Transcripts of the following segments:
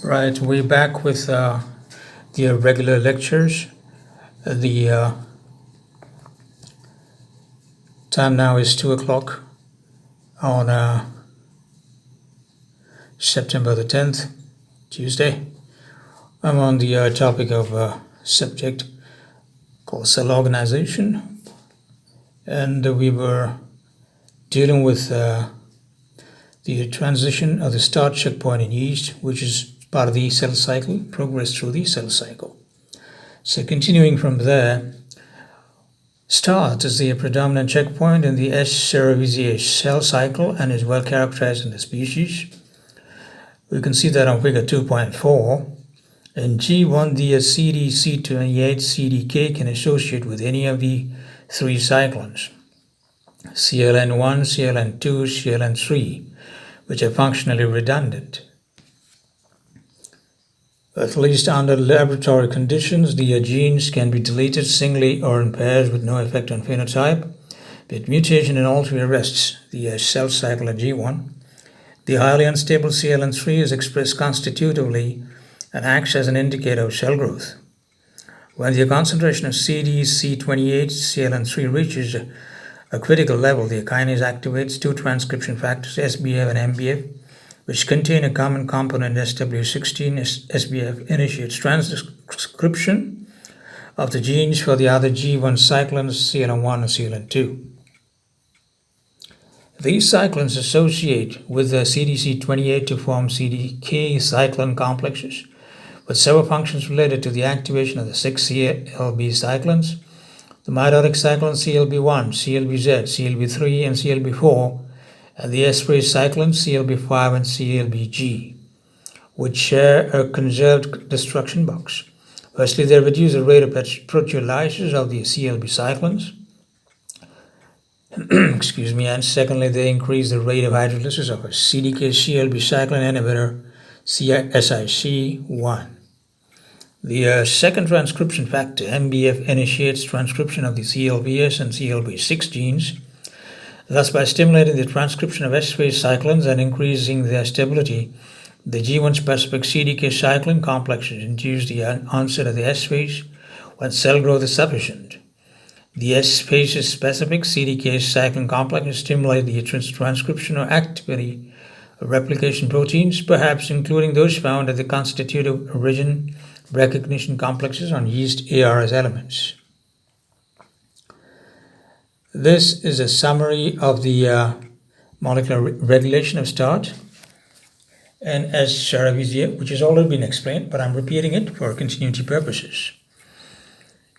Right, we're back with the regular lectures. The time now is 2 o'clock on September the 10th, Tuesday. I'm on the topic of subject called cell organization, and we were dealing with the transition of the start checkpoint in yeast, which is part of the cell cycle, progress through the cell cycle. So continuing from there, start is the predominant checkpoint in the S. cerevisiae cell cycle and is well characterized in the species. We can see that on figure 2.4. In G1, the CD-C28 CDK can associate with any of the three cyclins, CLN1, CLN2, CLN3, which are functionally redundant. At least under laboratory conditions, the genes can be deleted singly or in pairs with no effect on phenotype, but mutation in all three arrests the cell cycle at G1. The highly unstable CLN3 is expressed constitutively and acts as an indicator of cell growth. When the concentration of CD-C28 CLN3 reaches a critical level, the kinase activates two transcription factors, SBF and MBF, which contain a common component SW16. SBF initiates transcription of the genes for the other G1 cyclins, CLN1 and CLN2. These cyclins associate with the CDC28 to form CDK cyclin complexes, with several functions related to the activation of the 6 CLB cyclins, the mitotic cyclins CLB1, CLBZ, CLB3, and CLB4, and the S-phase cyclins CLB5 and CLBG, which share a conserved destruction box. Firstly, they reduce the rate of proteolysis of the CLB cyclins. And secondly, they increase the rate of hydrolysis of a CDK-CLB cyclin inhibitor, SIC1. The second transcription factor, MBF, initiates transcription of the CLBS and CLB6 genes. Thus, by stimulating the transcription of S-phase cyclins and increasing their stability, the G1-specific CDK cyclin complexes induce the onset of the S-phase when cell growth is sufficient. The S-phase-specific CDK cyclin complexes stimulate the transcription or activity of replication proteins, perhaps including those found at the constitutive origin recognition complexes on yeast ARS elements. This is a summary of the molecular regulation of start and S. cerevisiae, which has already been explained, but I'm repeating it for continuity purposes.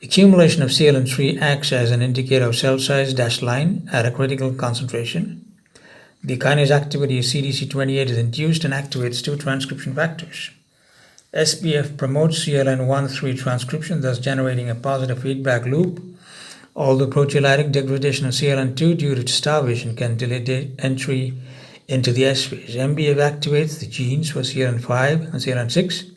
Accumulation of CLN3 acts as an indicator of cell size dashed line at a critical concentration. The kinase activity of CDC28 is induced and activates two transcription factors. SBF promotes CLN1-3 transcription, thus generating a positive feedback loop. Although proteolytic degradation of CLN2 due to starvation can delay entry into the S-phase, MBF activates the genes for CLN5 and CLN6,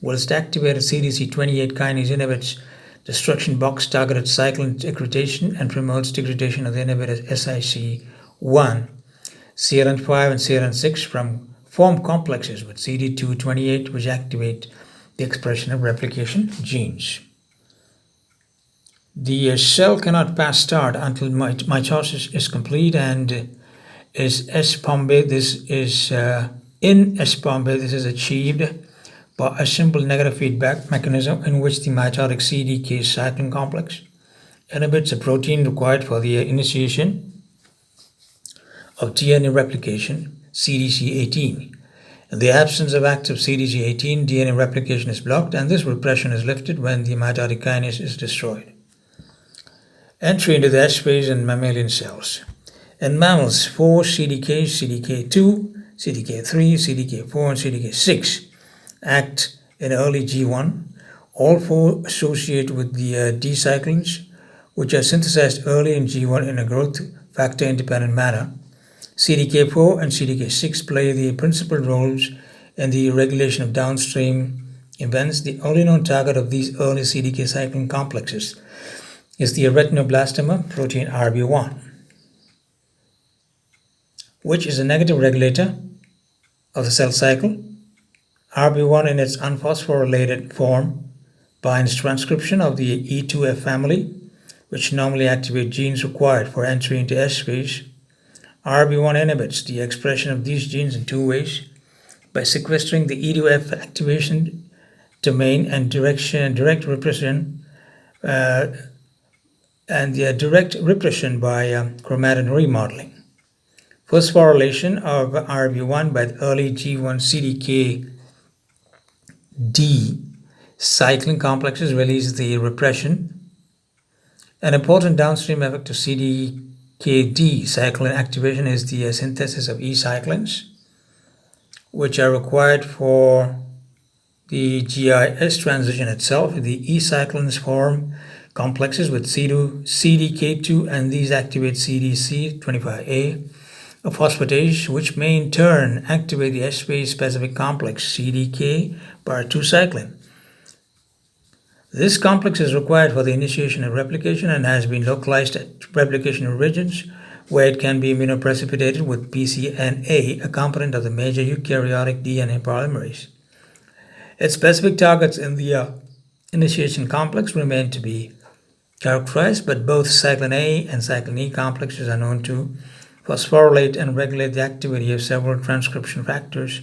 whilst activated CDC28 kinase inhibits destruction box targeted cyclin degradation and promotes degradation of the inhibitor SIC1. CLN5 and CLN6 form complexes with CD228 which activate the expression of replication genes. The cell cannot pass start until mitosis is complete and is S-Pombe. In S-Pombe, this is achieved by a simple negative feedback mechanism in which the mitotic CDK cyclin complex inhibits a protein required for the initiation of DNA replication, CDC18. In the absence of active CDC18, DNA replication is blocked, and this repression is lifted when the mitotic kinase is destroyed. Entry into the S-phase in mammalian cells. In mammals, 4 CDKs, CDK2, CDK3, CDK4, and CDK6 act in early G1. All 4 associate with the D cyclins, which are synthesized early in G1 in a growth factor-independent manner. CDK4 and CDK6 play the principal roles in the regulation of downstream events. The only known target of these early CDK cyclin complexes is the retinoblastoma protein RB1, which is a negative regulator of the cell cycle, RB1 in its unphosphorylated form binds transcription of the E2F family, which normally activate genes required for entry into S phase. RB1 inhibits the expression of these genes in two ways: by sequestering the E2F activation domain and direct repression by chromatin remodeling. Phosphorylation of RB1 by the early G1 CDKD cycling complexes releases the repression. An important downstream effect of CDKD cyclin activation is the synthesis of E-cyclins, which are required for the GIS transition itself. The E-cyclins form complexes with CDK2, and these activate CDC25A, a phosphatase, which may in turn activate the S-phase specific complex CDK-2 This complex is required for the initiation of replication and has been localized at replication regions where it can be immunoprecipitated with pCNA, a component of the major eukaryotic DNA polymerase. Its specific targets in the initiation complex remain to be characterized, but both cyclin A and cyclin E complexes are known to phosphorylate and regulate the activity of several transcription factors,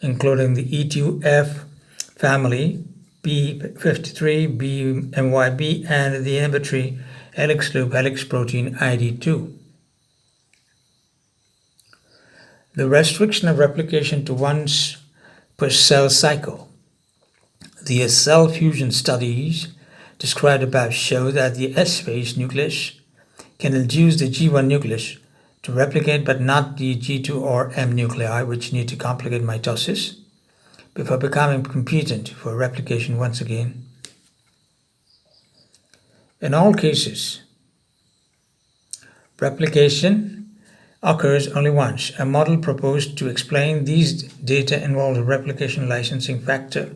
including the E2F family, P53, BMYB, and the inhibitory helix loop helix protein ID2. The restriction of replication to once per cell cycle. The cell fusion studies described above show that the S-phase nucleus can induce the G1 nucleus to replicate, but not the G2 or M nuclei, which need to complicate mitosis before becoming competent for replication once again. In all cases, replication occurs only once. A model proposed to explain these data involves a replication licensing factor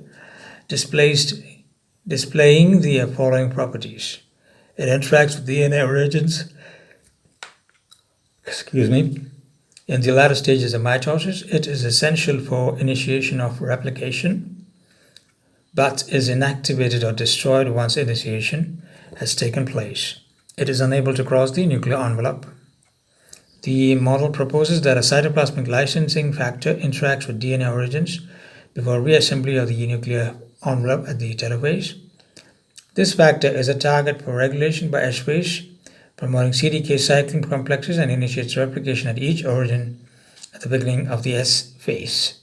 displaying the following properties. It interacts with DNA origins in the latter stages of mitosis. It is essential for initiation of replication, but is inactivated or destroyed once initiation has taken place. It is unable to cross the nuclear envelope. The model proposes that a cytoplasmic licensing factor interacts with DNA origins before reassembly of the nuclear envelope at the telophase. This factor is a target for regulation by S-phase, promoting CDK cycling complexes, and initiates replication at each origin at the beginning of the S-phase,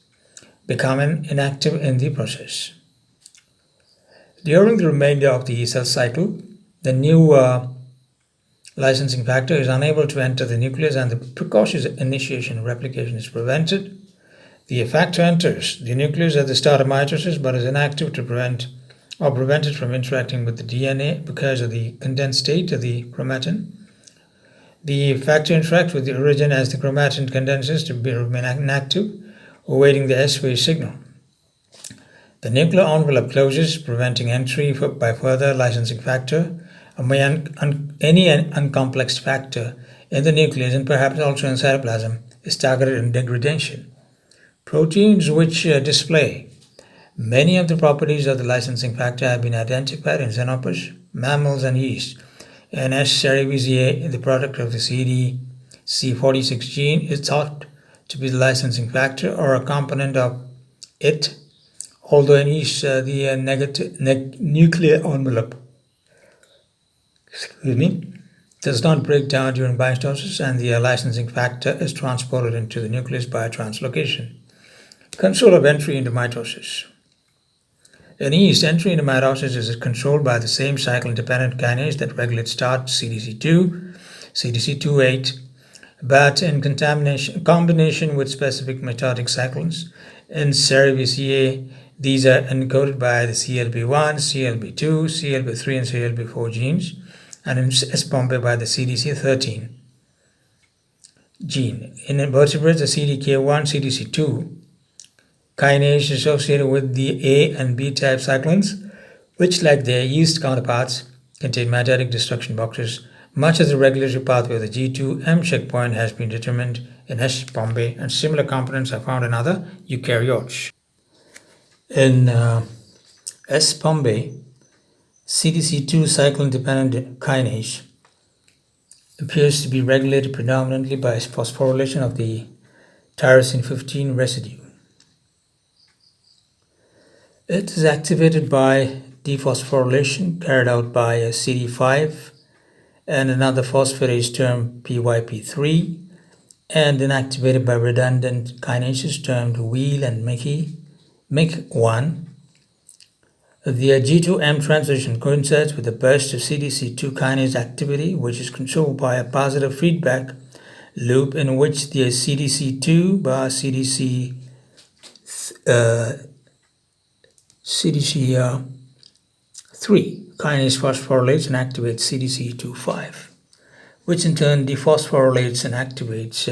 becoming inactive in the process. During the remainder of the cell cycle, the new licensing factor is unable to enter the nucleus, and the precocious initiation of replication is prevented. The factor enters the nucleus at the start of mitosis, but is inactive to prevented from interacting with the DNA because of the condensed state of the chromatin. The factor interacts with the origin as the chromatin condenses to remain inactive, awaiting the S-phase signal. The nuclear envelope closes, preventing entry by further licensing factor, any uncomplexed factor in the nucleus, and perhaps also in cytoplasm, is targeted in degradation. Proteins which display many of the properties of the licensing factor have been identified in xenopus, mammals, and yeast. And S. cerevisiae, the product of the CDC46 gene, is thought to be the licensing factor or a component of it, although in yeast the nuclear envelope does not break down during mitosis, and the licensing factor is transported into the nucleus by translocation. Control of entry into mitosis. In yeast, entry into mitosis is controlled by the same cyclin-dependent kinase that regulates start CDC2, CDC28, but in combination with specific mitotic cyclins. In cerevisiae, these are encoded by the CLB1, CLB2, CLB3, and CLB4 genes, and in S. pombe by the CDC13 gene. In invertebrates, the CDK1, CDC2 kinase associated with the A and B type cyclins, which, like their yeast counterparts, contain mitotic destruction boxes. Much of the regulatory pathway of the G2M checkpoint has been determined in S. pombe, and similar components are found in other eukaryotes. In S. pombe, CDC2 cyclin-dependent kinase appears to be regulated predominantly by phosphorylation of the tyrosine 15 residue. It is activated by dephosphorylation carried out by a CD5 and another phosphatase termed PYP3, and inactivated by redundant kinases termed Wheel and MIC1. The G2M transition coincides with a burst of CDC2 kinase activity, which is controlled by a positive feedback loop in which the CDC2 by CDC3 kinase phosphorylates and activates CDC25, which in turn dephosphorylates and activates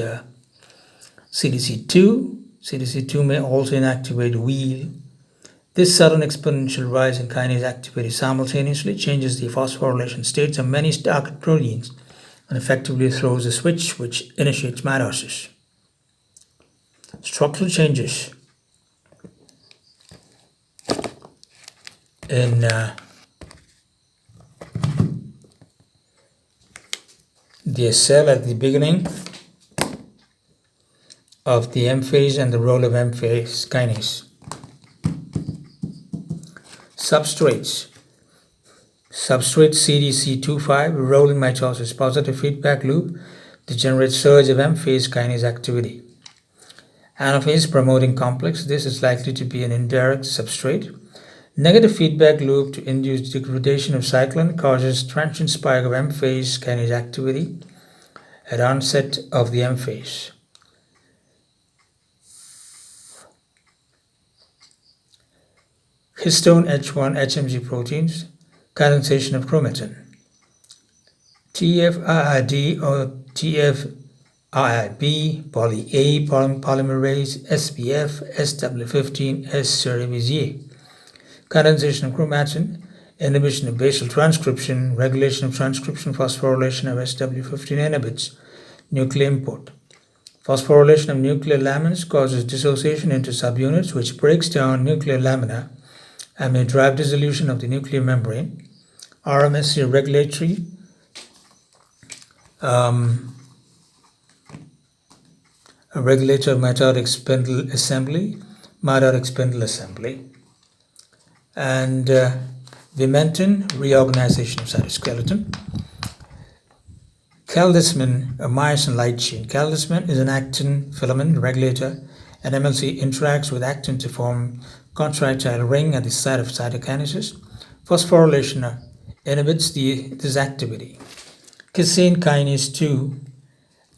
CDC2. CDC2 may also inactivate Wheel. This sudden exponential rise in kinase activity simultaneously changes the phosphorylation states of many target proteins and effectively throws a switch which initiates mitosis. Structural changes in the cell at the beginning of the M phase and the role of M phase kinase. Substrate CDC25 rolling mitosis positive feedback loop to generate surge of M phase kinase activity. Anaphase promoting complex, this is likely to be an indirect substrate. Negative feedback loop to induce degradation of cyclin causes transient spike of M phase kinase activity at onset of the M phase. Histone H1 HMG proteins, condensation of chromatin. TFIID or TFIIB, poly A polymerase, SPF, SW15, S-ceribasier. Condensation of chromatin, inhibition of basal transcription, regulation of transcription, phosphorylation of SW15 inhibits nuclear import. Phosphorylation of nuclear lamins causes dissociation into subunits, which breaks down nuclear lamina and may drive dissolution of the nuclear membrane. RMSC regulatory a regulator of mitotic spindle assembly, and vimentin, reorganization of cytoskeleton. Caldesmin, a myosin light chain. Caldesmin is an actin filament regulator, and MLC interacts with actin to form contractile ring at the site of cytokinesis. Phosphorylation inhibits this activity. Casein kinase 2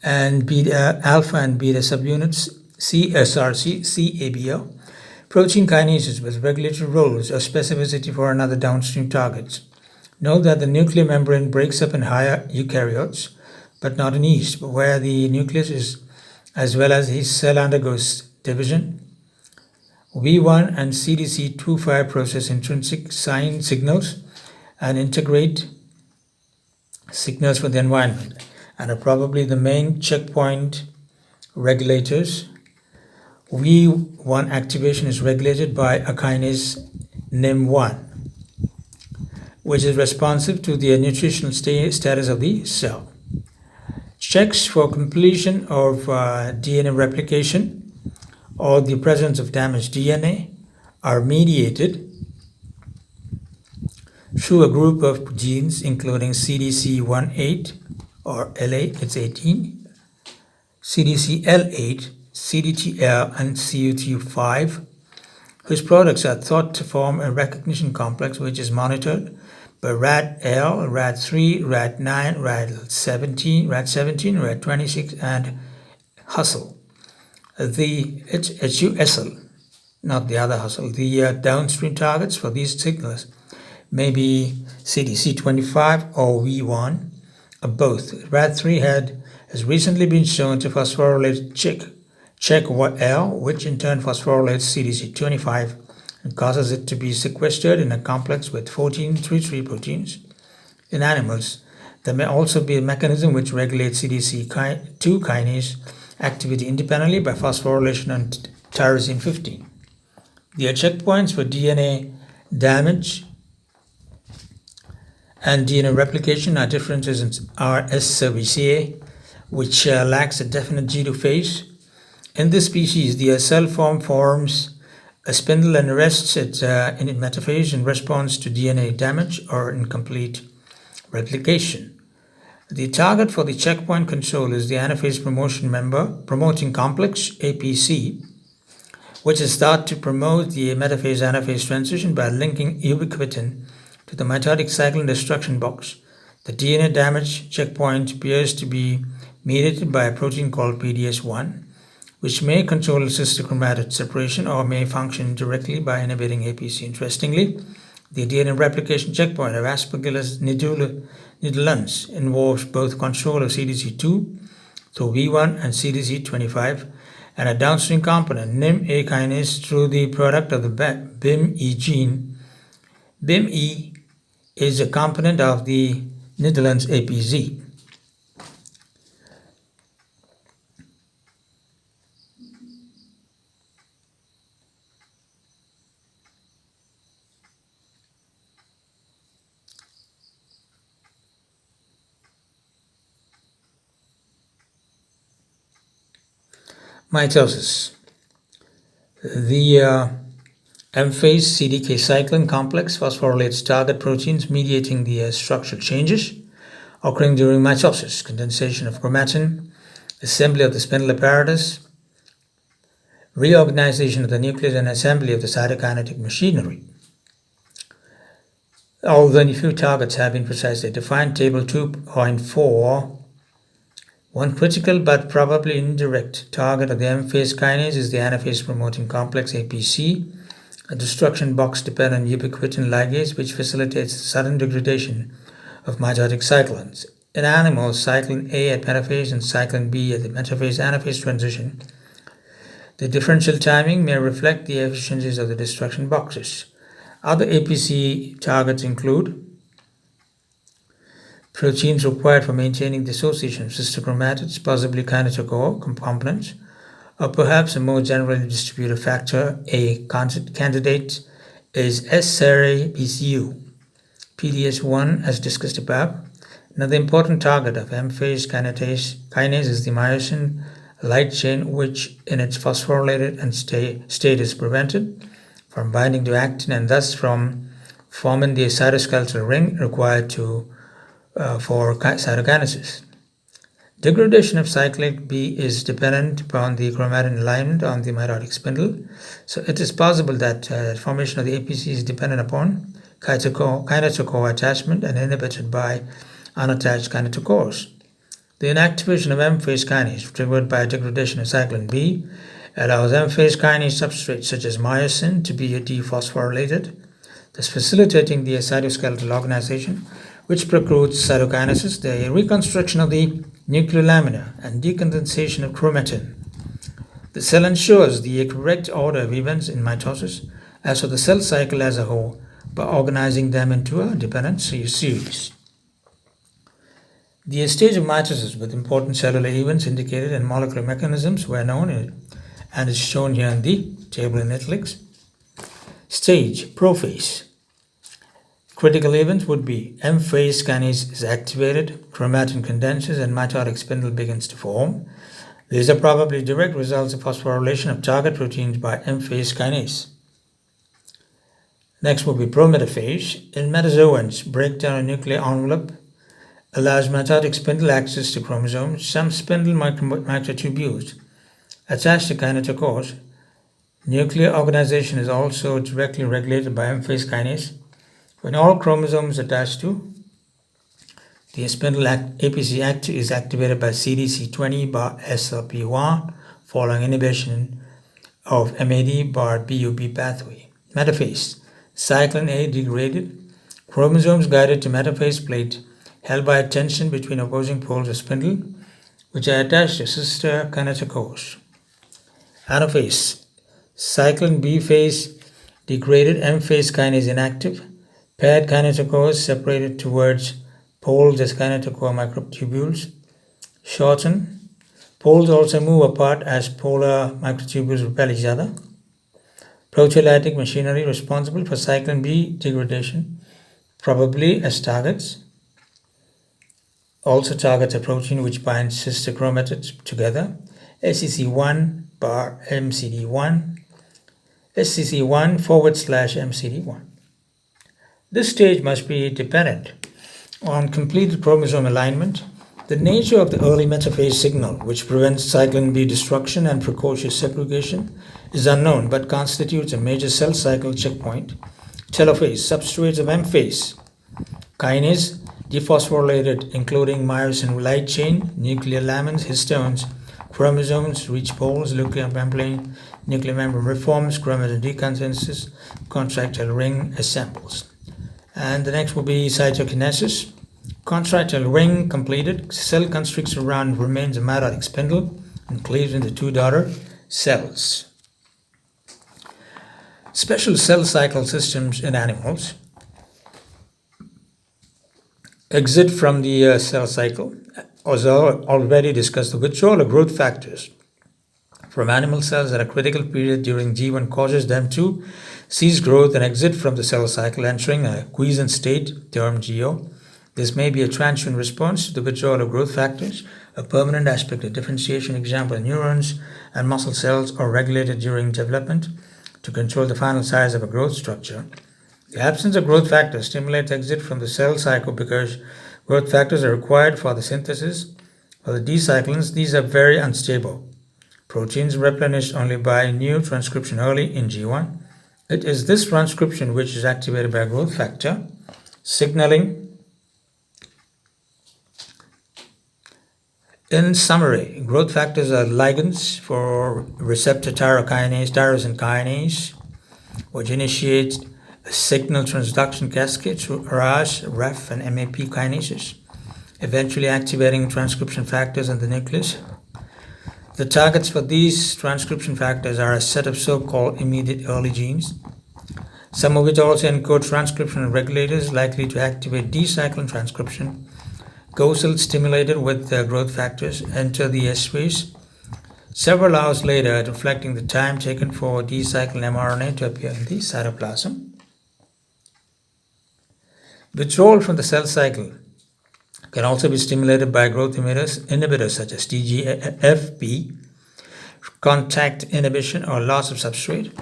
and beta alpha and beta subunits CSRC-CABO, protein kinases with regulatory roles or specificity for another downstream targets. Note that the nuclear membrane breaks up in higher eukaryotes, but not in yeast, but where the nucleus is, as well as the cell undergoes division. V1 and CDC25 process intrinsic sign signals and integrate signals for the environment and are probably the main checkpoint regulators. V1 activation is regulated by a kinase NIM1, which is responsive to the nutritional status of the cell. Checks for completion of DNA replication or the presence of damaged DNA are mediated through a group of genes including CDC18 or L8, it's 18, CDCL8, CDTL, and CUT5, whose products are thought to form a recognition complex which is monitored by RAD-L, RAD3, RAD9, RAD17, RAD26, and hustle. The HUSL, not the other hustle. The downstream targets for these signals may be CDC25 or V1, or both. RAD3 has recently been shown to phosphorylate CHEK-L, which in turn phosphorylates CDC25 and causes it to be sequestered in a complex with 14 3' proteins. In animals, there may also be a mechanism which regulates CDC2 kinase activity independently by phosphorylation on tyrosine 15. The checkpoints for DNA damage and DNA replication are differences in RS-CBCA, which lacks a definite G2 phase. In this species, the cell forms a spindle and arrests it in metaphase in response to DNA damage or incomplete replication. The target for the checkpoint control is the anaphase promoting complex APC, which is thought to promote the metaphase-anaphase transition by linking ubiquitin to the mitotic cyclin destruction box. The DNA damage checkpoint appears to be mediated by a protein called PDS1, which may control cystochromatid separation or may function directly by inhibiting APC. Interestingly, the DNA replication checkpoint of Aspergillus nidulans involves both control of CDC2 through V1 and CDC25 and a downstream component, NIM-A kinase, through the product of the BIM-E gene. BIM-E is a component of the Nidulans APZ. Mitosis. The M-phase CDK cyclin complex phosphorylates target proteins mediating the structural changes occurring during mitosis, condensation of chromatin, assembly of the spindle apparatus, reorganization of the nucleus, and assembly of the cytokinetic machinery. Although only few targets have been precisely defined, Table 2.4, one critical but probably indirect target of the M-phase kinase is the anaphase promoting complex APC, a destruction box-dependent ubiquitin ligase which facilitates the sudden degradation of mitotic cyclins. In animals, cyclin A at metaphase and cyclin B at the metaphase-anaphase transition, the differential timing may reflect the efficiencies of the destruction boxes. Other APC targets include proteins required for maintaining the association of cystochromatids, possibly kinetochore components, or perhaps a more generally distributed factor. A candidate is S-serine-PCU, PDS1 as discussed above. Another important target of M-phase kinase is the myosin light chain, which in its phosphorylated and state is prevented from binding to actin and thus from forming the cytoskeletal ring required for cytokinesis. Degradation of cyclin B is dependent upon the chromatin alignment on the mitotic spindle, so it is possible that formation of the APC is dependent upon kinetochore attachment and inhibited by unattached kinetochores. The inactivation of M-phase kinase triggered by degradation of cyclin B allows M-phase kinase substrates such as myosin to be dephosphorylated, thus facilitating the cytoskeletal organization, which precludes cytokinesis, the reconstruction of the nuclear lamina, and decondensation of chromatin. The cell ensures the correct order of events in mitosis as for the cell cycle as a whole by organizing them into a dependent series. The stage of mitosis with important cellular events indicated and molecular mechanisms were known and is shown here in the table in italics. Stage, prophase. Critical events would be M-phase kinase is activated, chromatin condenses, and mitotic spindle begins to form. These are probably direct results of phosphorylation of target proteins by M-phase kinase. Next will be prometaphase. In metazoans, breakdown of nuclear envelope allows mitotic spindle access to chromosomes. Some spindle microtubules attached to kinetochores. Nuclear organization is also directly regulated by M-phase kinase. When all chromosomes attached to the spindle APC is activated by CDC20 bar SLP1 following inhibition of MAD bar BUB pathway. Metaphase. Cyclin A degraded. Chromosomes guided to metaphase plate held by a tension between opposing poles of spindle, which are attached to sister kinetochores. Anaphase. Cyclin B phase degraded, M-phase kinase inactive. Paired kinetochores separated towards poles as kinetochore microtubules. Shorten. Poles also move apart as polar microtubules repel each other. proteolytic machinery responsible for cyclin B degradation, probably as targets. Also targets a protein which binds sister chromatids together, SEC1 bar MCD1, SCC1/MCD1. This stage must be dependent on completed chromosome alignment. The nature of the early metaphase signal, which prevents cyclin B destruction and precocious segregation, is unknown but constitutes a major cell cycle checkpoint. Telophase, substrates of M phase, kinase, dephosphorylated, including myosin light chain, nuclear lamins, histones, chromosomes, reach poles, nuclear membrane reforms, chromosome deconsensus, contractile ring assembles. And the next will be cytokinesis. Contractile ring completed, cell constricts around remains of mitotic spindle and cleaves into two daughter cells. Special cell cycle systems in animals exit from the cell cycle. As already discussed, the withdrawal of growth factors from animal cells at a critical period during G1 causes them to cease growth and exit from the cell cycle, entering a quiescent state termed GO. This may be a transient response to the withdrawal of growth factors, a permanent aspect of differentiation. Example, neurons and muscle cells are regulated during development to control the final size of a growth structure. The absence of growth factors stimulates exit from the cell cycle because growth factors are required for the synthesis of the D-cyclins. These are very unstable. Proteins replenished only by new transcription early in G1. It is this transcription which is activated by growth factor signaling. In summary, growth factors are ligands for receptor tyrosine kinase, which initiates a signal transduction cascade through RAS, REF, and MAP kinases, eventually activating transcription factors in the nucleus. The targets for these transcription factors are a set of so-called immediate early genes, some of which also encode transcription regulators likely to activate D-cyclin transcription. Cells stimulated with growth factors enter the S phase several hours later, reflecting the time taken for D-cyclin mRNA to appear in the cytoplasm. Withdrawal from the cell cycle can also be stimulated by growth inhibitors such as TGFB, contact inhibition, or loss of substrate.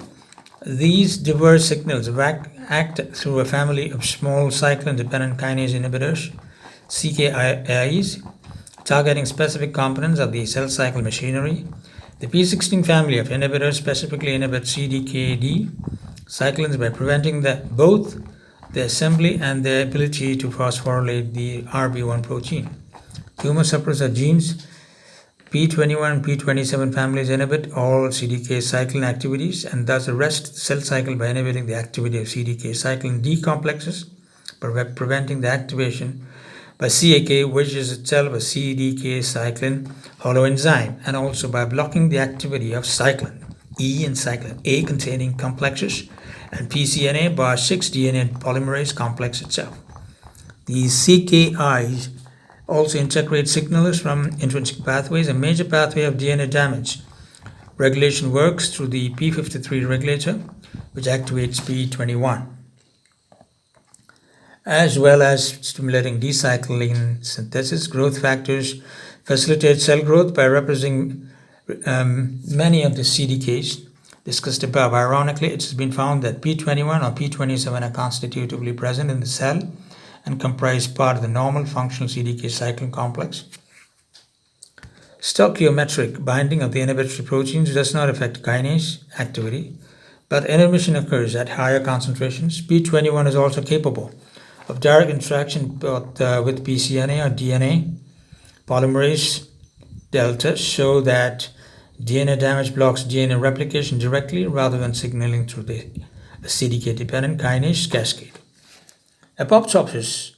These diverse signals act through a family of small cyclin-dependent kinase inhibitors, CKIs, targeting specific components of the cell cycle machinery. The P16 family of inhibitors specifically inhibit CDKD cyclins by preventing both the assembly and the ability to phosphorylate the RB1 protein. Tumor suppressor genes P21 and P27 families inhibit all CDK cyclin activities and thus arrest the cell cycle by inhibiting the activity of CDK cyclin D complexes, preventing the activation by CAK, which is itself a CDK cyclin holoenzyme, and also by blocking the activity of cyclin E and cyclin A containing complexes and pCNA bar 6 DNA polymerase complex itself. These CKIs also integrate signalers from intrinsic pathways. A major pathway of DNA damage regulation works through the P53 regulator, which activates P21, as well as stimulating D-cyclin synthesis. Growth factors facilitate cell growth by representing many of the CDKs discussed above. Ironically, it has been found that P21 or P27 are constitutively present in the cell and comprise part of the normal functional CDK cyclin complex. Stoichiometric binding of the inhibitory proteins does not affect kinase activity, but inhibition occurs at higher concentrations. P21 is also capable of direct interaction both with pCNA or DNA. Polymerase delta show that DNA damage blocks DNA replication directly rather than signaling through the CDK-dependent kinase cascade. Apoptosis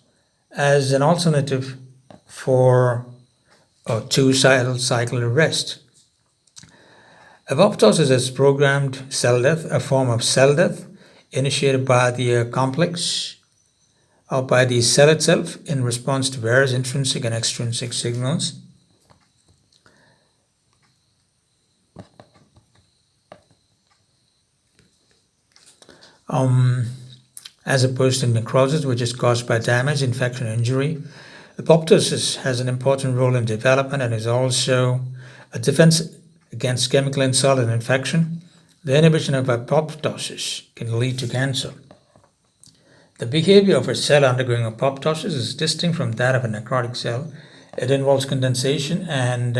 as an alternative for two-cell cycle arrest. Apoptosis is programmed cell death, a form of cell death initiated by the complex or by the cell itself in response to various intrinsic and extrinsic signals. as opposed to necrosis, which is caused by damage, infection, or injury. Apoptosis has an important role in development and is also a defense against chemical insult and infection. The inhibition of apoptosis can lead to cancer. The behavior of a cell undergoing apoptosis is distinct from that of a necrotic cell. It involves condensation and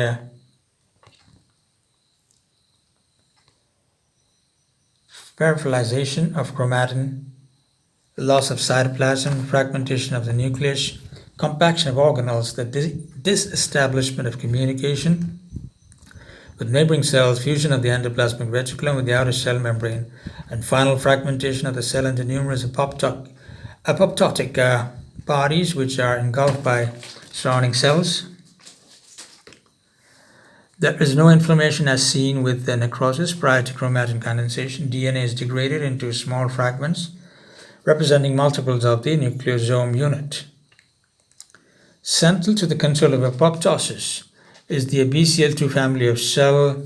peripheralization of chromatin, loss of cytoplasm, fragmentation of the nucleus, compaction of organelles, the disestablishment of communication with neighboring cells, fusion of the endoplasmic reticulum with the outer cell membrane, and final fragmentation of the cell into numerous apoptotic bodies which are engulfed by surrounding cells. There is no inflammation as seen with the necrosis. Prior to chromatin condensation, DNA is degraded into small fragments representing multiples of the nucleosome unit. Central to the control of apoptosis is the BCL2 family of cell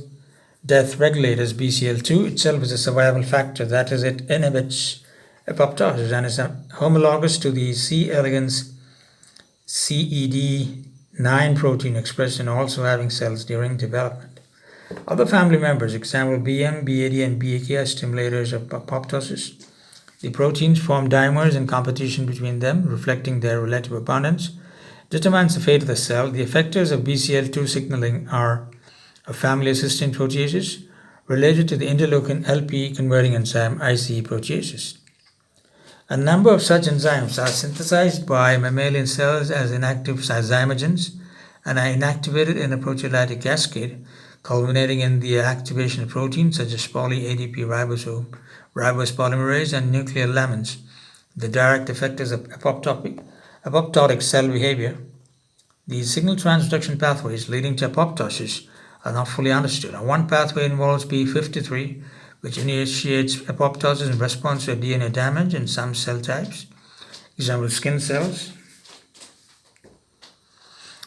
death regulators. BCL2 itself is a survival factor, that is, it inhibits apoptosis and is homologous to the C. elegans CED9 protein expressed in all surviving cells during development. Other family members, example BM, BAD, and BAK, are stimulators of apoptosis. The proteins form dimers, and competition between them, reflecting their relative abundance, determines the fate of the cell. The effectors of BCL2 signaling are a family assisting proteases related to the interleukin LP converting enzyme ICE proteases. A number of such enzymes are synthesized by mammalian cells as inactive zymogens and are inactivated in a proteolytic cascade, culminating in the activation of proteins such as poly-ADP ribosome, ribose polymerase, and nuclear lamins. The direct effectors of apoptotic cell behavior. These signal transduction pathways leading to apoptosis are not fully understood. One pathway involves p53, which initiates apoptosis in response to DNA damage in some cell types, example skin cells,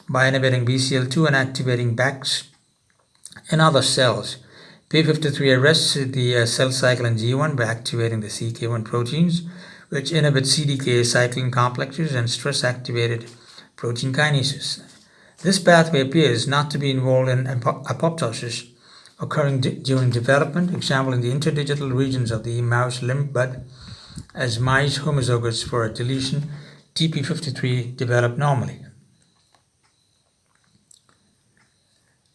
by inhibiting BCL2 and activating BAX. In other cells, p53 arrests the cell cycle in G1 by activating the CK1 proteins, which inhibit CDK cycling complexes and stress-activated protein kinases. This pathway appears not to be involved in apoptosis occurring during development, example in the interdigital regions of the mouse limb bud, as mice homozygous for a deletion TP53 develop normally.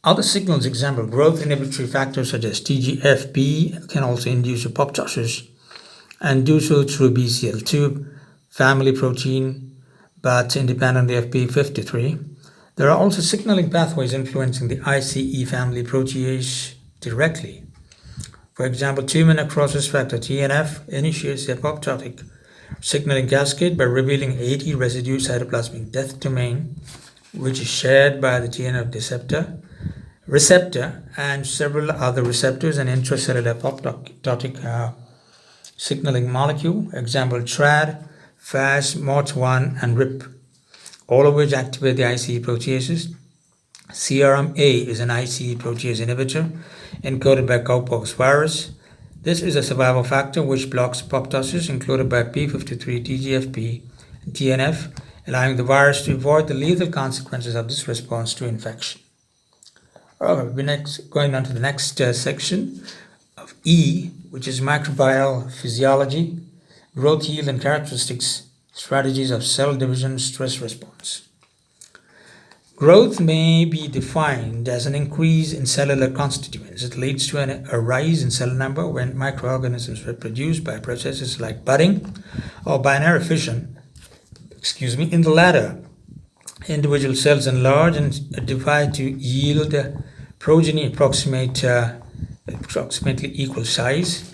Other signals, example growth inhibitory factors such as TGFB, can also induce apoptosis and do so through BCL2 family protein, but independently of p53. There are also signaling pathways influencing the ICE family protease directly. For example, tumor necrosis factor TNF initiates the apoptotic signaling cascade by revealing 80 residue cytoplasmic death domain, which is shared by the TNF receptor and several other receptors and intracellular apoptotic signaling molecule, example TRAD, FAS, MOT1, and RIP, all of which activate the ICE proteases. CRMA is an ICE protease inhibitor encoded by cowpox virus. This is a survival factor which blocks apoptosis encoded by p53, TGFP, and TNF, allowing the virus to avoid the lethal consequences of this response to infection. We're going on to the next section of E, which is microbial physiology, growth, yield, and characteristics, strategies of cell division, stress response. Growth may be defined as an increase in cellular constituents. It leads to a rise in cell number when microorganisms reproduce by processes like budding or binary fission. In the latter, individual cells enlarge and divide to yield progeny approximately equal size.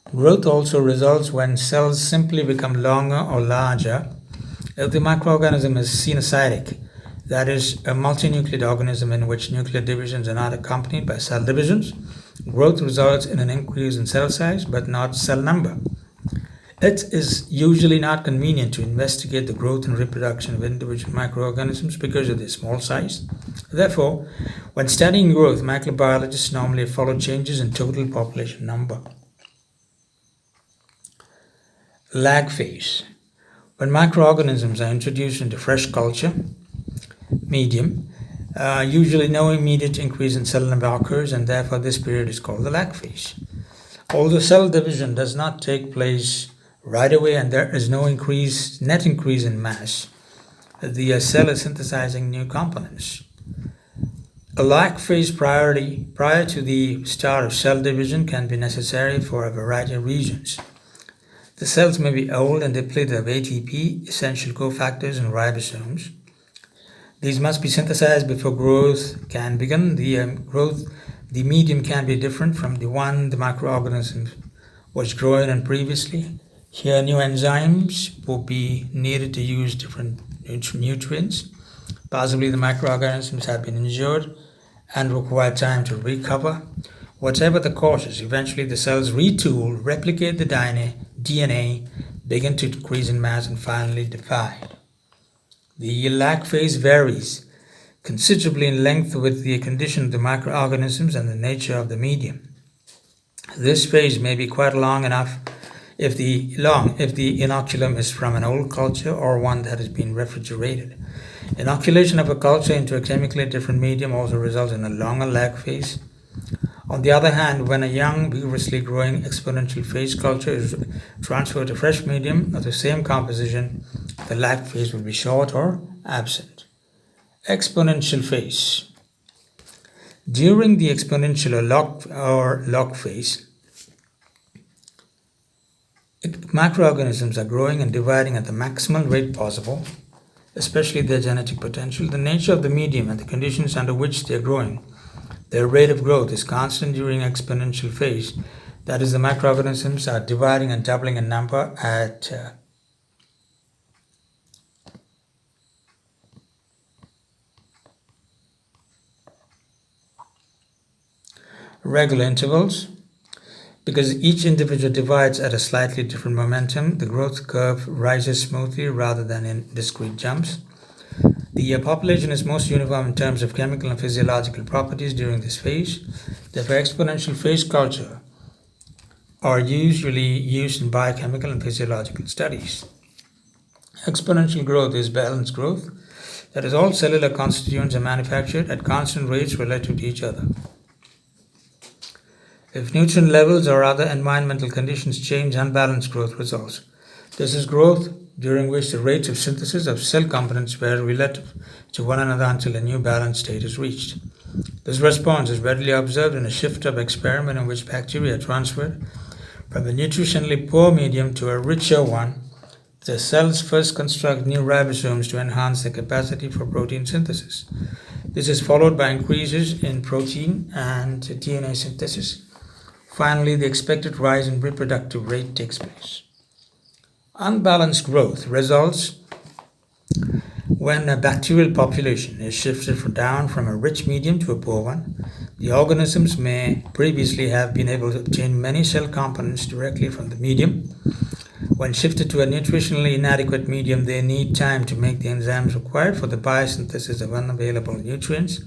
Growth also results when cells simply become longer or larger. If the microorganism is sinusoidal, that is, a multinucleate organism in which nuclear divisions are not accompanied by cell divisions, growth results in an increase in cell size but not cell number. It is usually not convenient to investigate the growth and reproduction of individual microorganisms because of their small size. Therefore, when studying growth, microbiologists normally follow changes in total population number. lag phase. When microorganisms are introduced into fresh culture medium, usually no immediate increase in cell number occurs, and therefore this period is called the lag phase. Although cell division does not take place right away and there is no net increase in mass, the cell is synthesizing new components. A lag phase prior to the start of cell division can be necessary for a variety of reasons. The cells may be old and depleted of ATP, essential cofactors, and ribosomes. These must be synthesized before growth can begin. The medium can be different from the one the microorganism was growing in previously. Here, new enzymes will be needed to use different nutrients. Possibly the microorganisms have been injured and require time to recover. Whatever the causes, eventually the cells retool, replicate the DNA, begin to decrease in mass, and finally divide. The lag phase varies considerably in length with the condition of the microorganisms and the nature of the medium. This phase may be quite long enough if the inoculum is from an old culture or one that has been refrigerated. Inoculation of a culture into a chemically different medium also results in a longer lag phase. On the other hand, when a young, vigorously growing exponential phase culture is transferred to fresh medium of the same composition, the lag phase will be short or absent. Exponential phase. During the exponential or log phase, microorganisms are growing and dividing at the maximal rate possible, especially their genetic potential. The nature of the medium and the conditions under which they are growing, their rate of growth is constant during exponential phase. That is, the microorganisms are dividing and doubling in number at regular intervals. Because each individual divides at a slightly different momentum, the growth curve rises smoothly rather than in discrete jumps. The population is most uniform in terms of chemical and physiological properties during this phase. Therefore, exponential phase culture are usually used in biochemical and physiological studies. Exponential growth is balanced growth. That is, all cellular constituents are manufactured at constant rates relative to each other. If nutrient levels or other environmental conditions change, unbalanced growth results. This is growth during which the rates of synthesis of cell components vary relative to one another until a new balanced state is reached. This response is readily observed in a shift-up experiment in which bacteria are transferred from a nutritionally poor medium to a richer one. The cells first construct new ribosomes to enhance their capacity for protein synthesis. This is followed by increases in protein and DNA synthesis. Finally, the expected rise in reproductive rate takes place. Unbalanced growth results when a bacterial population is shifted down from a rich medium to a poor one. The organisms may previously have been able to obtain many cell components directly from the medium. When shifted to a nutritionally inadequate medium, they need time to make the enzymes required for the biosynthesis of unavailable nutrients.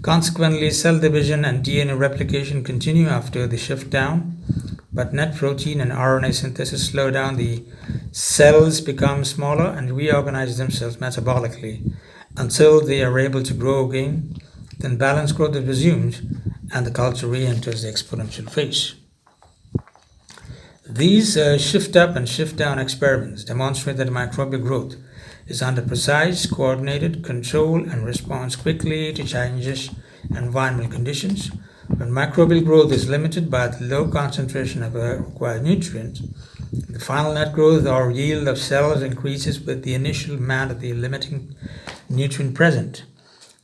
Consequently, cell division and DNA replication continue after the shift down, but net protein and RNA synthesis slow down. The cells become smaller and reorganize themselves metabolically until they are able to grow again. Then balanced growth is resumed and the culture re-enters the exponential phase. These shift up and shift down experiments demonstrate that microbial growth is under precise, coordinated control and responds quickly to changes in environmental conditions. When microbial growth is limited by the low concentration of a required nutrient, the final net growth or yield of cells increases with the initial amount of the limiting nutrient present.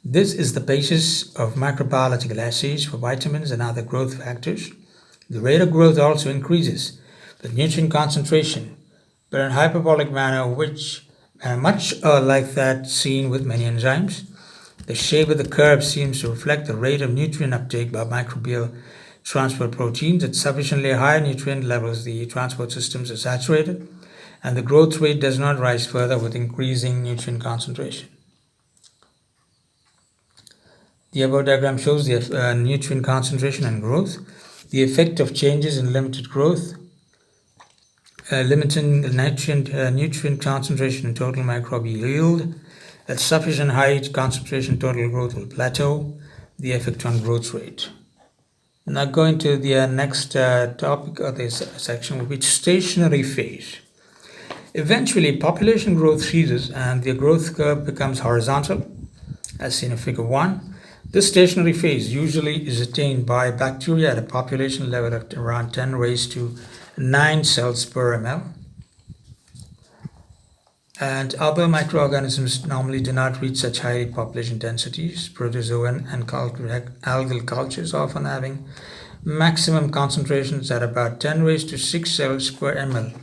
This is the basis of microbiological assays for vitamins and other growth factors. The rate of growth also increases with nutrient concentration, but in a hyperbolic manner, which much like that seen with many enzymes. The shape of the curve seems to reflect the rate of nutrient uptake by microbial transport proteins. At sufficiently high nutrient levels, the transport systems are saturated, and the growth rate does not rise further with increasing nutrient concentration. The above diagram shows the nutrient concentration and growth. The effect of changes in limited growth limiting nutrient concentration and total microbial yield. At sufficient height, concentration total growth will plateau, the effect on growth rate. Now going to the next topic of this section will be stationary phase. Eventually, population growth ceases and the growth curve becomes horizontal, as seen in figure 1. This stationary phase usually is attained by bacteria at a population level of around 10 raised to 9 cells per ml. And other microorganisms normally do not reach such high population densities. Protozoan and algal cultures often having maximum concentrations at about 10 raised to 6 cells per ml.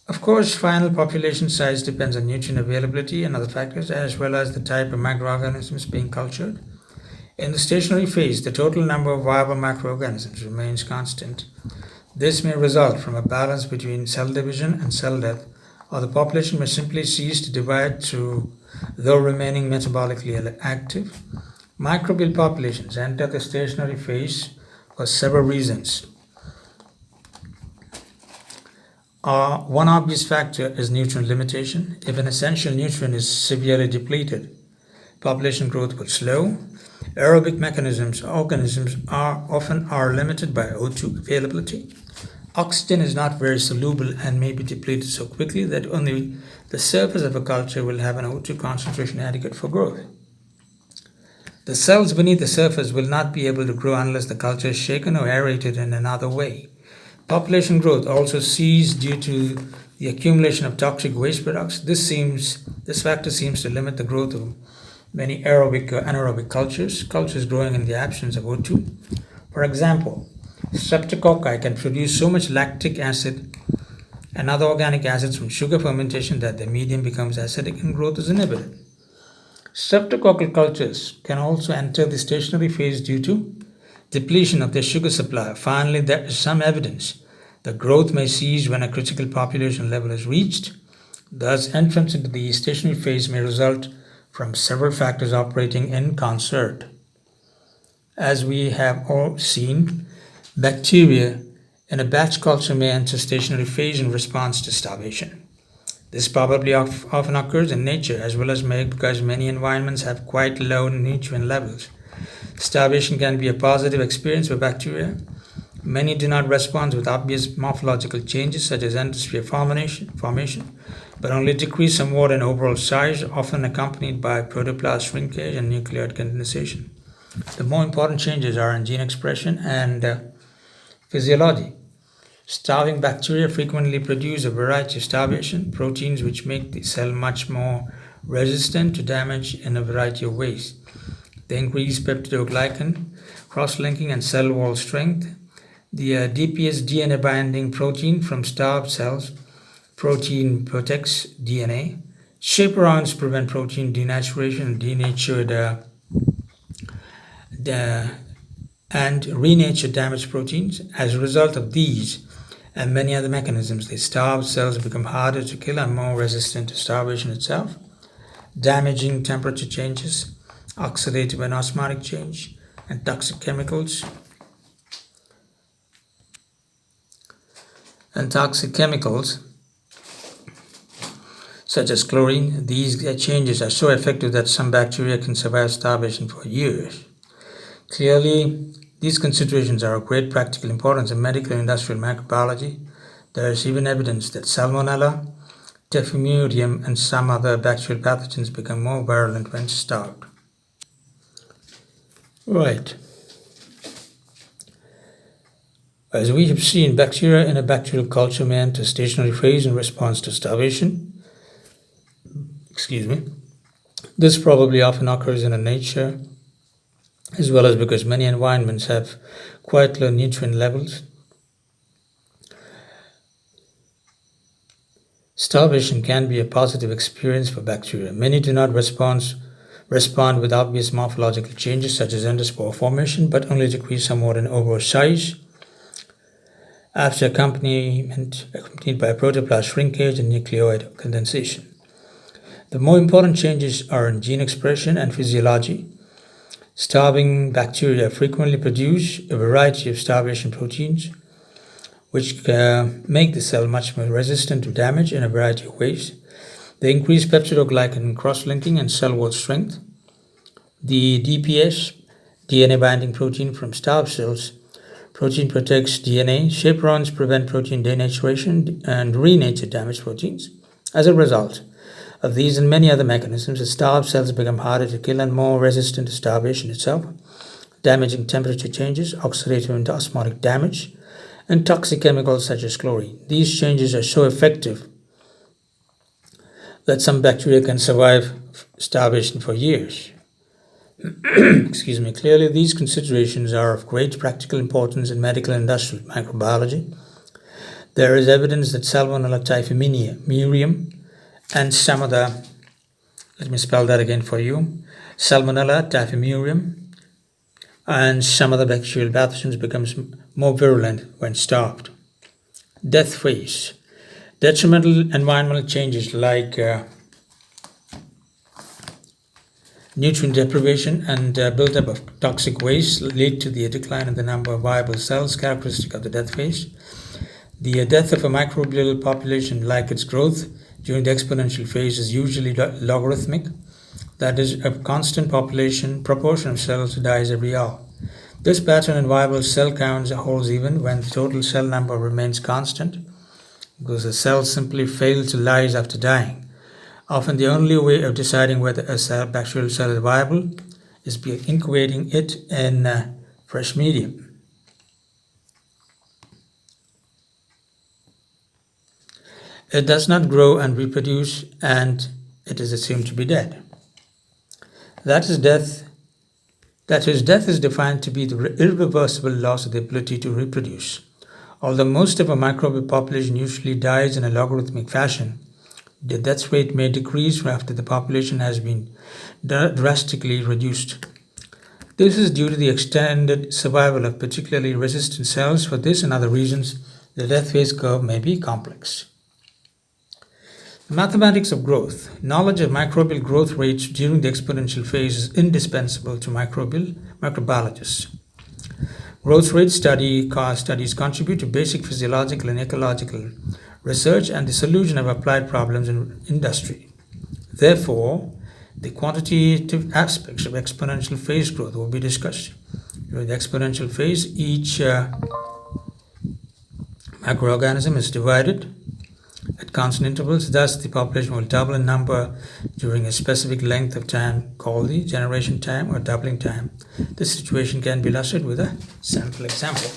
Of course, final population size depends on nutrient availability and other factors, as well as the type of microorganisms being cultured. In the stationary phase, the total number of viable microorganisms remains constant. This may result from a balance between cell division and cell death, or the population may simply cease to divide though remaining metabolically active. Microbial populations enter the stationary phase for several reasons. One obvious factor is nutrient limitation. If an essential nutrient is severely depleted, population growth will slow. Aerobic organisms are limited by O2 availability. Oxygen is not very soluble and may be depleted so quickly that only the surface of a culture will have an O2 concentration adequate for growth. The cells beneath the surface will not be able to grow unless the culture is shaken or aerated in another way. Population growth also ceases due to the accumulation of toxic waste products. This factor seems to limit the growth of many aerobic or anaerobic cultures growing in the absence of O2. For example, streptococci can produce so much lactic acid and other organic acids from sugar fermentation that the medium becomes acidic and growth is inhibited. Streptococcal cultures can also enter the stationary phase due to depletion of their sugar supply. Finally, there is some evidence that growth may cease when a critical population level is reached. Thus, entrance into the stationary phase may result from several factors operating in concert. As we have all seen, bacteria in a batch culture may enter stationary phase in response to starvation. This probably often occurs in nature as well as because many environments have quite low nutrient levels. Starvation can be a positive experience for bacteria. Many do not respond with obvious morphological changes such as endosphere formation, but only decrease somewhat in overall size, often accompanied by protoplast shrinkage and nucleoid condensation. The more important changes are in gene expression and physiology. Starving bacteria frequently produce a variety of starvation proteins which make the cell much more resistant to damage in a variety of ways. They increase peptidoglycan cross-linking and cell wall strength. The DPS DNA binding protein from starved cells, protein protects DNA. Chaperones prevent protein denaturation and denatured and renature damaged proteins. As a result of these and many other mechanisms, the starved cells become harder to kill and more resistant to starvation itself. Damaging temperature changes, oxidative and osmotic change, and toxic chemicals. Such as chlorine, these changes are so effective that some bacteria can survive starvation for years. Clearly, these considerations are of great practical importance in medical and industrial microbiology. There is even evidence that Salmonella, Typhimurium, and some other bacterial pathogens become more virulent when starved. Right. As we have seen, bacteria in a bacterial culture may enter stationary phase in response to starvation. This probably often occurs in nature, as well as because many environments have quite low nutrient levels. Starvation can be a positive experience for bacteria. Many do not respond with obvious morphological changes such as endospore formation, but only decrease somewhat in overall size after accompanied by protoplast shrinkage and nucleoid condensation. The more important changes are in gene expression and physiology. Starving bacteria frequently produce a variety of starvation proteins. which make the cell much more resistant to damage in a variety of ways. They increase peptidoglycan cross-linking and cell wall strength. The DPS, DNA binding protein from starved cells, protein protects DNA. Chaperones prevent protein denaturation and renature damaged proteins. As a result of these and many other mechanisms, the starved cells become harder to kill and more resistant to starvation itself, damaging temperature changes, oxidative and osmotic damage, and toxic chemicals such as chlorine. These changes are so effective that some bacteria can survive starvation for years. Excuse me. Clearly, these considerations are of great practical importance in medical and industrial microbiology. There is evidence that Salmonella typhimurium and some of the, let me spell that again for you, Salmonella typhimurium and some other bacterial pathogens becomes more virulent when starved. Death phase. Detrimental environmental changes like nutrient deprivation and buildup of toxic waste lead to the decline in the number of viable cells, characteristic of the death phase. The death of a microbial population, like its growth during the exponential phase, is usually logarithmic. That is, a constant proportion of cells dies every hour. This pattern in viable cell counts holds even when the total cell number remains constant, because the cells simply fail to lyse after dying. Often the only way of deciding whether a bacterial cell is viable is by incubating it in a fresh medium. It does not grow and reproduce, and it is assumed to be dead. That is, death is defined to be the irreversible loss of the ability to reproduce. Although most of a microbial population usually dies in a logarithmic fashion, the death rate may decrease after the population has been drastically reduced. This is due to the extended survival of particularly resistant cells. For this and other reasons, the death phase curve may be complex. Mathematics of growth. Knowledge of microbial growth rates during the exponential phase is indispensable to microbiologists. Growth rate studies contribute to basic physiological and ecological research and the solution of applied problems in industry. Therefore, the quantitative aspects of exponential phase growth will be discussed. During the exponential phase, each microorganism is divided at constant intervals. Thus, the population will double in number during a specific length of time called the generation time or doubling time. This situation can be illustrated with a sample example.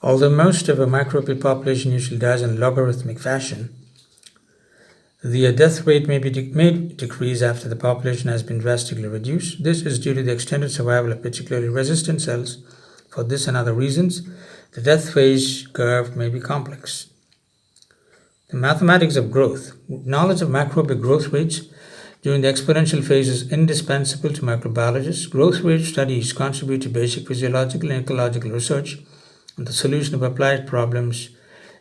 Although most of a microbial population usually dies in a logarithmic fashion, the death rate may decrease after the population has been drastically reduced. This is due to the extended survival of particularly resistant cells. For this and other reasons, the death phase curve may be complex. The mathematics of growth. Knowledge of microbial growth rates during the exponential phase is indispensable to microbiologists. Growth rate studies contribute to basic physiological and ecological research and the solution of applied problems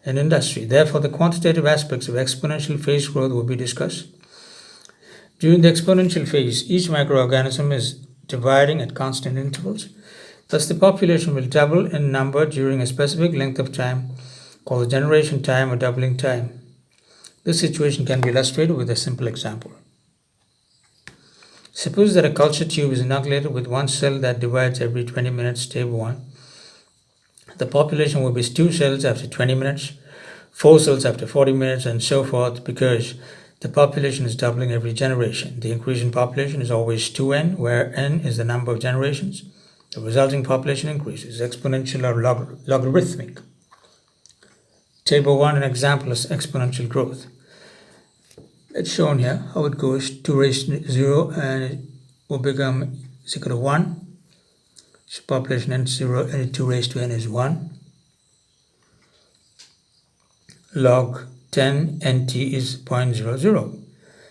in industry. Therefore, the quantitative aspects of exponential phase growth will be discussed. During the exponential phase, each microorganism is dividing at constant intervals. Thus, the population will double in number during a specific length of time called generation time or doubling time. This situation can be illustrated with a simple example. Suppose that a culture tube is inoculated with one cell that divides every 20 minutes, table 1. The population will be 2 cells after 20 minutes, 4 cells after 40 minutes, and so forth, because the population is doubling every generation. The increase in population is always 2n, where n is the number of generations. The resulting population increase is exponential or logarithmic. Table 1, an example is exponential growth. It's shown here how it goes. 2 raised to 0 and it will become is equal to 1. So population n 0 and 2 raised to n is 1. Log 10 nt is 0.00.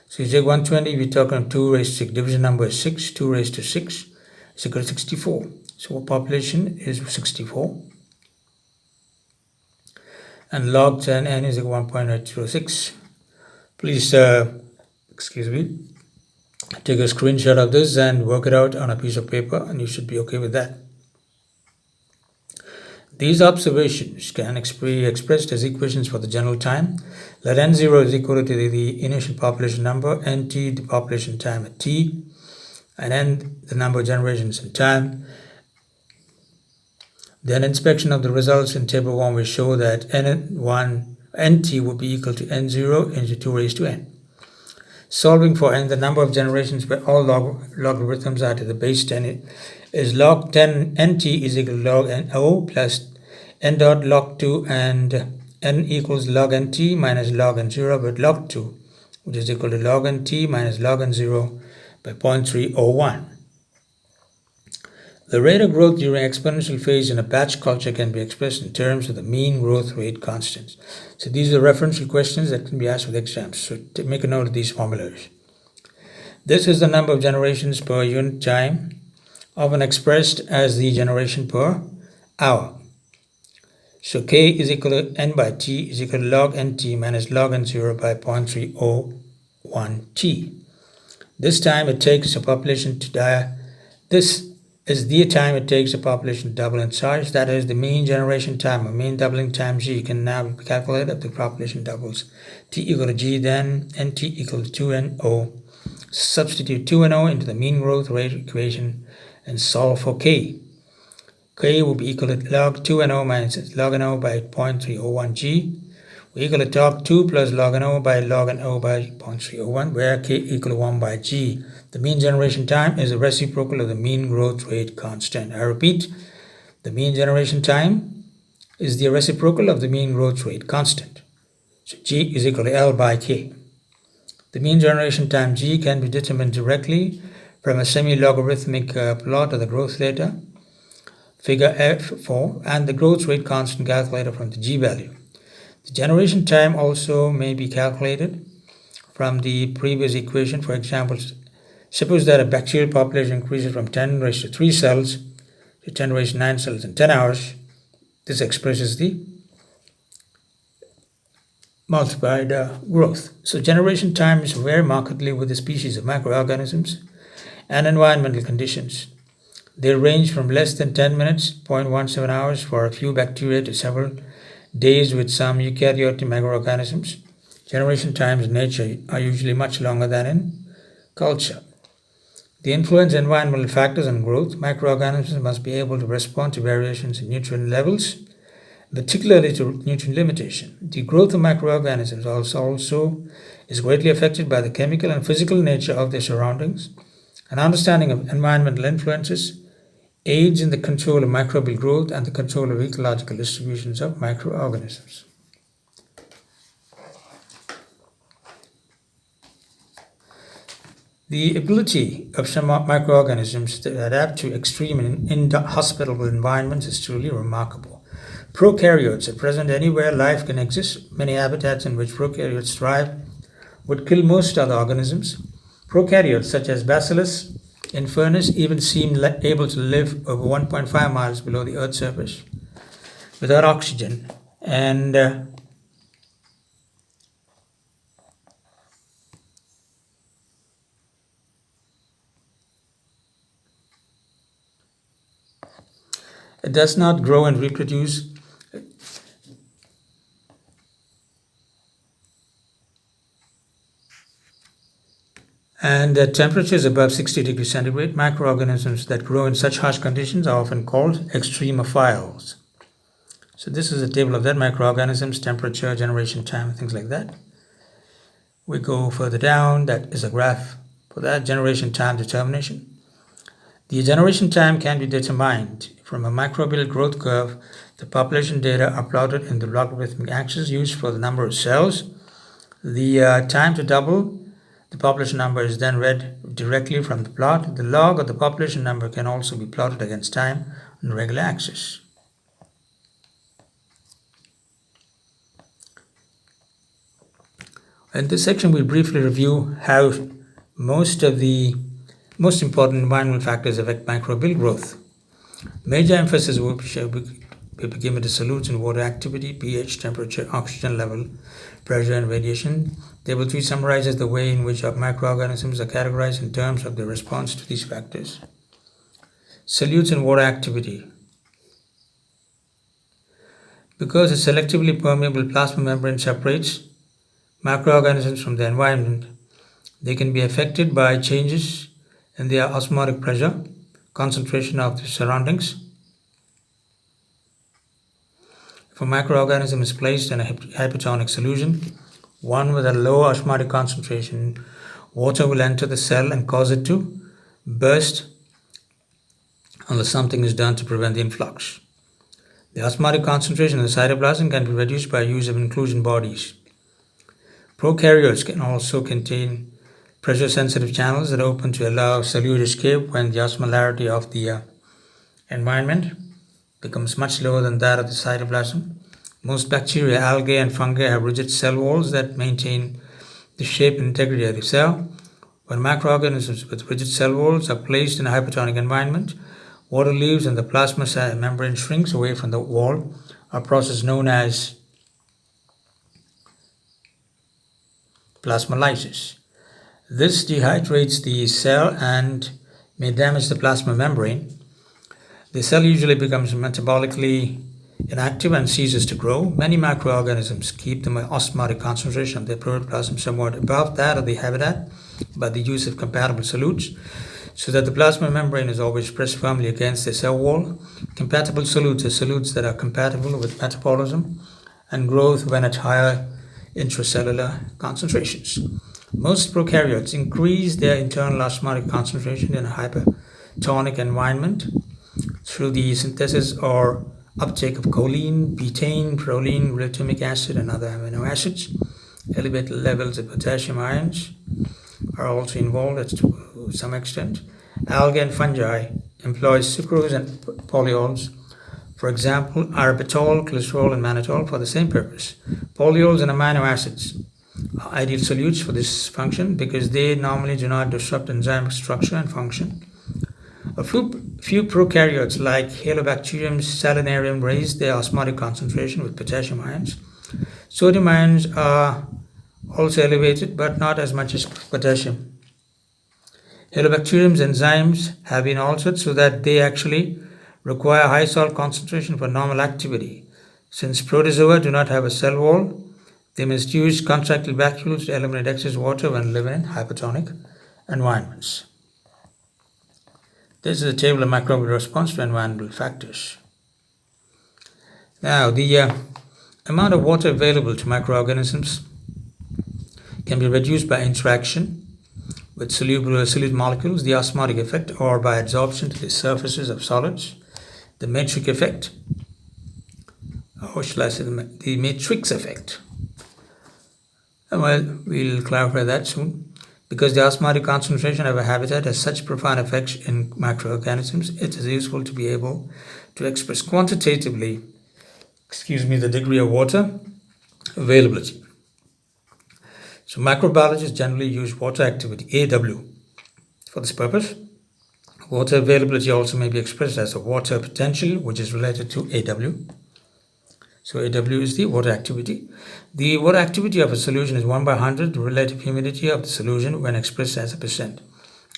So you take 120, we talk on 2 raised to 6. Division number is 6. 2 raised to 6 is equal to 64. So population is 64. And log 10 n is equal to 1.806. Please, take a screenshot of this and work it out on a piece of paper, and you should be okay with that. These observations can be expressed as equations for the general time. Let n0 is equal to the initial population number, nt the population time at t, and n the number of generations in time. Then inspection of the results in table 1 will show that nt will be equal to n0 into 2 raised to n. Solving for n, the number of generations where all logarithms are to the base 10 is log 10 nt is equal to log no plus n dot log 2, and n equals log nt minus log n0, but log 2, which is equal to log nt minus log n0 by 0.301. The rate of growth during exponential phase in a batch culture can be expressed in terms of the mean growth rate constants. So these are referential questions that can be asked with exams. So make a note of these formulas. This is the number of generations per unit time, often expressed as the generation per hour. So K is equal to n by t is equal to log nt minus log n0 by 0.301 t. This time it takes a population to die. This is the time it takes a population to double in size. That is the mean generation time, or mean doubling time g, can now be calculated if the population doubles. T equal to g, then nt equal to 2no. Substitute 2no into the mean growth rate equation and solve for k. K will be equal to log 2no minus log no by 0.301 g. We equal to log 2 plus log no by log no by 0.301, where k equal to 1 by g. The mean generation time is the reciprocal of the mean growth rate constant. I repeat, the mean generation time is the reciprocal of the mean growth rate constant. So g is equal to L by k. The mean generation time g can be determined directly from a semi-logarithmic plot of the growth data, figure F4, and the growth rate constant calculated from the g value. The generation time also may be calculated from the previous equation. For example, suppose that a bacterial population increases from 10 raised to 3 cells to 10 raised to 9 cells in 10 hours. This expresses the multiplied growth. So generation times vary markedly with the species of microorganisms and environmental conditions. They range from less than 10 minutes, 0.17 hours for a few bacteria, to several days with some eukaryotic microorganisms. Generation times in nature are usually much longer than in culture. The influence of environmental factors on growth. Microorganisms must be able to respond to variations in nutrient levels, particularly to nutrient limitation. The growth of microorganisms also is greatly affected by the chemical and physical nature of their surroundings. An understanding of environmental influences aids in the control of microbial growth and the control of ecological distributions of microorganisms. The ability of some microorganisms to adapt to extreme and inhospitable environments is truly remarkable. Prokaryotes are present anywhere life can exist. Many habitats in which prokaryotes thrive would kill most other organisms. Prokaryotes such as Bacillus infernus even seem able to live over 1.5 miles below the Earth's surface without oxygen, and it does not grow and reproduce. And at temperatures above 60 degrees centigrade, microorganisms that grow in such harsh conditions are often called extremophiles. So this is a table of that, microorganisms, temperature, generation time, and things like that. We go further down, that is a graph for that, generation time determination. The generation time can be determined from a microbial growth curve. The population data are plotted in the logarithmic axis used for the number of cells. The time to double the population number is then read directly from the plot. The log of the population number can also be plotted against time on the regular axis. In this section, we'll briefly review how most important environmental factors affect microbial growth. Major emphasis will be given to solutes and water activity, pH, temperature, oxygen level, pressure, and radiation. Table 3 summarizes the way in which microorganisms are categorized in terms of their response to these factors. Solutes and water activity. Because a selectively permeable plasma membrane separates microorganisms from the environment, they can be affected by changes in their osmotic pressure, concentration of the surroundings. If a microorganism is placed in a hypertonic solution, one with a low osmotic concentration, water will enter the cell and cause it to burst unless something is done to prevent the influx. The osmotic concentration in the cytoplasm can be reduced by use of inclusion bodies. Prokaryotes can also contain pressure-sensitive channels that open to allow solute escape when the osmolarity of the environment becomes much lower than that of the cytoplasm. Most bacteria, algae, and fungi have rigid cell walls that maintain the shape and integrity of the cell. When microorganisms with rigid cell walls are placed in a hypertonic environment, water leaves and the plasma membrane shrinks away from the wall, a process known as plasmolysis. This dehydrates the cell and may damage the plasma membrane. The cell usually becomes metabolically inactive and ceases to grow. Many microorganisms keep the osmotic concentration of their protoplasm somewhat above that of the habitat by the use of compatible solutes, so that the plasma membrane is always pressed firmly against the cell wall. Compatible solutes are solutes that are compatible with metabolism and growth when at higher intracellular concentrations. Most prokaryotes increase their internal osmotic concentration in a hypertonic environment through the synthesis or uptake of choline, betaine, proline, glutamic acid, and other amino acids. Elevated levels of potassium ions are also involved to some extent. Algae and fungi employ sucrose and polyols, for example, arbitol, glycerol, and mannitol, for the same purpose. Polyols and amino acids are ideal solutes for this function because they normally do not disrupt enzymatic structure and function. A few prokaryotes like Halobacterium salinarium raise their osmotic concentration with potassium ions. Sodium ions are also elevated, but not as much as potassium. Halobacterium's enzymes have been altered so that they actually require high salt concentration for normal activity. Since protozoa do not have a cell wall, they must use contractile vacuoles to eliminate excess water when living in hypertonic environments. This is a table of microbial response to environmental factors. Now, the amount of water available to microorganisms can be reduced by interaction with solute molecules, the osmotic effect, or by adsorption to the surfaces of solids, the matrix effect, or shall I say the matrix effect. Well, we'll clarify that soon. Because the osmotic concentration of a habitat has such profound effects in microorganisms, it is useful to be able to express quantitatively, the degree of water availability. So microbiologists generally use water activity, AW, for this purpose. Water availability also may be expressed as a water potential, which is related to AW. So AW is the water activity. The water activity of a solution is 1 by 100, the relative humidity of the solution when expressed as a percent.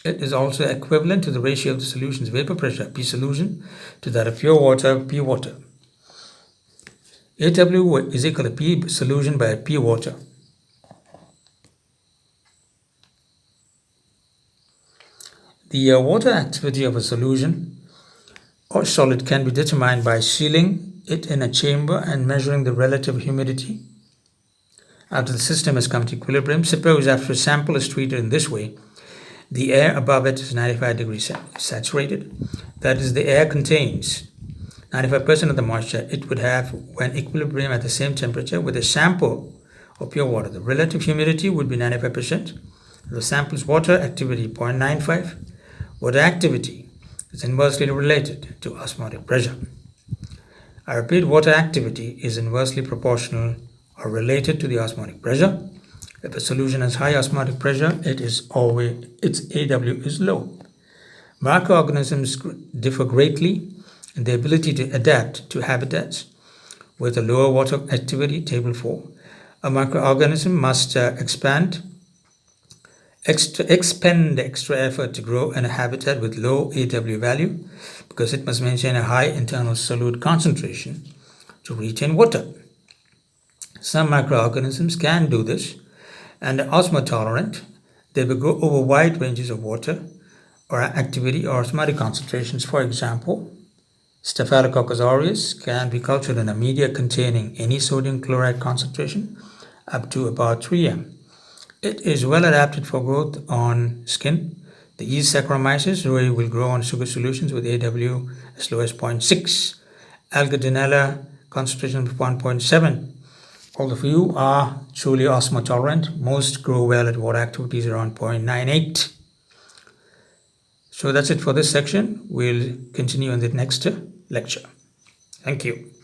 It is also equivalent to the ratio of the solution's vapor pressure, P solution, to that of pure water, P water. AW is equal to P solution by P water. The water activity of a solution or solid can be determined by sealing it in a chamber and measuring the relative humidity after the system has come to equilibrium. Suppose after a sample is treated in this way, the air above it is 95 degrees saturated. That is, the air contains 95% of the moisture it would have when equilibrium at the same temperature with a sample of pure water. The relative humidity would be 95%. The sample's water activity 0.95. Water activity is inversely related to osmotic pressure. I repeat, water activity is inversely proportional or related to the osmotic pressure. If a solution has high osmotic pressure, its AW is low. Microorganisms differ greatly in their ability to adapt to habitats with a lower water activity, table 4. A microorganism must expend extra effort to grow in a habitat with low AW value because it must maintain a high internal solute concentration to retain water. Some microorganisms can do this and are osmotolerant. They will grow over wide ranges of water or activity or osmotic concentrations. For example, Staphylococcus aureus can be cultured in a media containing any sodium chloride concentration up to about 3 m. It is well adapted for growth on skin. The yeast Saccharomyces will grow on sugar solutions with AW as low as 0.6, Algadinella concentration of 1.7. All of you are truly osmotolerant. Most grow well at water activities around 0.98. So that's it for this section. We'll continue in the next lecture. Thank you.